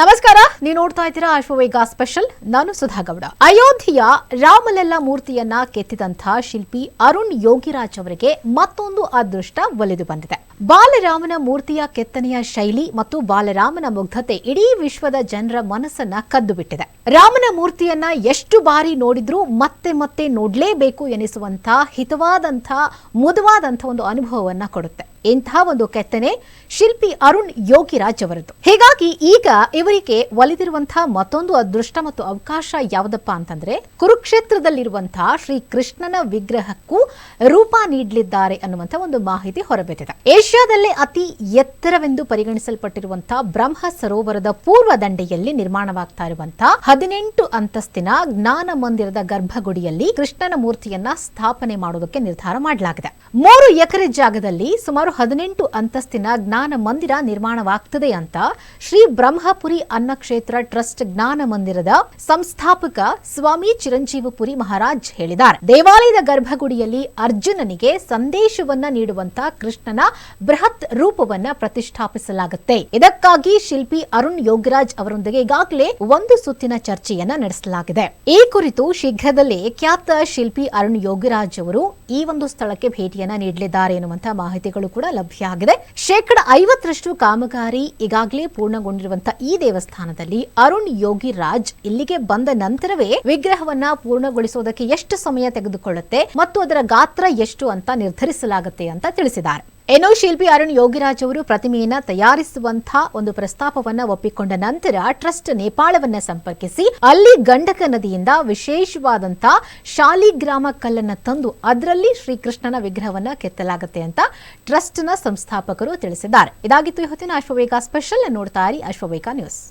ನಮಸ್ಕಾರ, ನೀವು ನೋಡ್ತಾ ಇದ್ದೀರಾ ಅಶ್ವವೇಗ ಸ್ಪೆಷಲ್. ನಾನು ಸುಧಾಗೌಡ. ಅಯೋಧ್ಯೆಯ ರಾಮಲಲ್ಲಾ ಮೂರ್ತಿಯನ್ನ ಕೆತ್ತಿದಂತಹ ಶಿಲ್ಪಿ ಅರುಣ್ ಯೋಗಿರಾಜ್ ಅವರಿಗೆ ಮತ್ತೊಂದು ಅದೃಷ್ಟ ಒಲಿದು ಬಂದಿದೆ. ಬಾಲರಾಮನ ಮೂರ್ತಿಯ ಕೆತ್ತನೆಯ ಶೈಲಿ ಮತ್ತು ಬಾಲರಾಮನ ಮುಗ್ಧತೆ ಇಡೀ ವಿಶ್ವದ ಜನರ ಮನಸ್ಸನ್ನ ಕದ್ದು ಬಿಟ್ಟಿದೆ. ರಾಮನ ಮೂರ್ತಿಯನ್ನ ಎಷ್ಟು ಬಾರಿ ನೋಡಿದ್ರೂ ಮತ್ತೆ ಮತ್ತೆ ನೋಡ್ಲೇಬೇಕು ಎನಿಸುವಂತಹ ಹಿತವಾದಂತಹ ಮುದವಾದಂತಹ ಒಂದು ಅನುಭವವನ್ನ ಕೊಡುತ್ತೆ. ಇಂತಹ ಒಂದು ಕೆತ್ತನೆ ಶಿಲ್ಪಿ ಅರುಣ್ ಯೋಗಿರಾಜ್ ಅವರದ್ದು. ಹೀಗಾಗಿ ಈಗ ಇವರಿಗೆ ಒಲಿದಿರುವಂತಹ ಮತ್ತೊಂದು ಅದೃಷ್ಟ ಮತ್ತು ಅವಕಾಶ ಯಾವುದಪ್ಪ ಅಂತಂದ್ರೆ, ಕುರುಕ್ಷೇತ್ರದಲ್ಲಿರುವಂತಹ ಶ್ರೀ ಕೃಷ್ಣನ ವಿಗ್ರಹಕ್ಕೂ ರೂಪ ನೀಡಲಿದ್ದಾರೆ ಅನ್ನುವಂಥ ಒಂದು ಮಾಹಿತಿ ಹೊರಬಿದ್ದಿದೆ. ಏಷ್ಯಾದಲ್ಲೇ ಅತಿ ಎತ್ತರವೆಂದು ಪರಿಗಣಿಸಲ್ಪಟ್ಟಿರುವಂತಹ ಬ್ರಹ್ಮ ಸರೋವರದ ಪೂರ್ವ ದಂಡೆಯಲ್ಲಿ ನಿರ್ಮಾಣವಾಗ್ತಾ ಇರುವಂತಹ 18 ಅಂತಸ್ತಿನ ಜ್ಞಾನ ಮಂದಿರದ ಗರ್ಭಗುಡಿಯಲ್ಲಿ ಕೃಷ್ಣನ ಮೂರ್ತಿಯನ್ನ ಸ್ಥಾಪನೆ ಮಾಡುವುದಕ್ಕೆ ನಿರ್ಧಾರ ಮಾಡಲಾಗಿದೆ. 3 ಎಕರೆ ಜಾಗದಲ್ಲಿ ಸುಮಾರು 18 ಅಂತಸ್ತಿನ ಜ್ಞಾನ ಮಂದಿರ ನಿರ್ಮಾಣವಾಗ್ತದೆ ಅಂತ ಶ್ರೀ ಬ್ರಹ್ಮಪುರಿ ಅನ್ನಕ್ಷೇತ್ರ ಟ್ರಸ್ಟ್ ಜ್ಞಾನ ಮಂದಿರದ ಸಂಸ್ಥಾಪಕ ಸ್ವಾಮಿ ಚಿರಂಜೀವಪುರಿ ಮಹಾರಾಜ್ ಹೇಳಿದ್ದಾರೆ. ದೇವಾಲಯದ ಗರ್ಭಗುಡಿಯಲ್ಲಿ ಅರ್ಜುನನಿಗೆ ಸಂದೇಶವನ್ನ ನೀಡುವಂತಹ ಕೃಷ್ಣನ ಬೃಹತ್ ರೂಪವನ್ನ ಪ್ರತಿಷ್ಠಾಪಿಸಲಾಗುತ್ತೆ. ಇದಕ್ಕಾಗಿ ಶಿಲ್ಪಿ ಅರುಣ್ ಯೋಗಿರಾಜ್ ಅವರೊಂದಿಗೆ ಈಗಾಗಲೇ ಒಂದು ಸುತ್ತಿನ ಚರ್ಚೆಯನ್ನ ನಡೆಸಲಾಗಿದೆ. ಈ ಕುರಿತು ಶೀಘ್ರದಲ್ಲೇ ಖ್ಯಾತ ಶಿಲ್ಪಿ ಅರುಣ್ ಯೋಗಿರಾಜ್ ಅವರು ಈ ಒಂದು ಸ್ಥಳಕ್ಕೆ ಭೇಟಿಯನ್ನ ನೀಡಲಿದ್ದಾರೆ ಎನ್ನುವಂತಹ ಮಾಹಿತಿಗಳು ಕೂಡ ಲಭ್ಯ ಆಗಿದೆ. 50% ಕಾಮಗಾರಿ ಈಗಾಗಲೇ ಪೂರ್ಣಗೊಂಡಿರುವಂತಹ ಈ ದೇವಸ್ಥಾನದಲ್ಲಿ ಅರುಣ್ ಯೋಗಿರಾಜ್ ಇಲ್ಲಿಗೆ ಬಂದ ನಂತರವೇ ವಿಗ್ರಹವನ್ನ ಪೂರ್ಣಗೊಳಿಸುವುದಕ್ಕೆ ಎಷ್ಟು ಸಮಯ ತೆಗೆದುಕೊಳ್ಳುತ್ತೆ ಮತ್ತು ಅದರ ಗಾತ್ರ ಎಷ್ಟು ಅಂತ ನಿರ್ಧರಿಸಲಾಗುತ್ತೆ ಅಂತ ತಿಳಿಸಿದ್ದಾರೆ. ಏನೋ ಶಿಲ್ಪಿ ಅರುಣ್ ಯೋಗಿರಾಜ್ ಅವರು ಪ್ರತಿಮೆಯನ್ನ ತಯಾರಿಸುವಂತಹ ಒಂದು ಪ್ರಸ್ತಾಪವನ್ನ ಒಪ್ಪಿಕೊಂಡ ನಂತರ ಟ್ರಸ್ಟ್ ನೇಪಾಳವನ್ನ ಸಂಪರ್ಕಿಸಿ ಅಲ್ಲಿ ಗಂಡಕ ನದಿಯಿಂದ ವಿಶೇಷವಾದಂತಹ ಶಾಲಿಗ್ರಾಮ ಕಲ್ಲನ್ನ ತಂದು ಅದರಲ್ಲಿ ಶ್ರೀಕೃಷ್ಣನ ವಿಗ್ರಹವನ್ನ ಕೆತ್ತಲಾಗುತ್ತೆ ಅಂತ ಟ್ರಸ್ಟ್ನ ಸಂಸ್ಥಾಪಕರು ತಿಳಿಸಿದ್ದಾರೆ. ಇದಾಗಿತ್ತು ಇವತ್ತಿನ ಅಶ್ವವೇಗ ಸ್ಪೆಷಲ್. ನೋಡ್ತಾ ಇರಿ ಅಶ್ವವೇಗ ನ್ಯೂಸ್.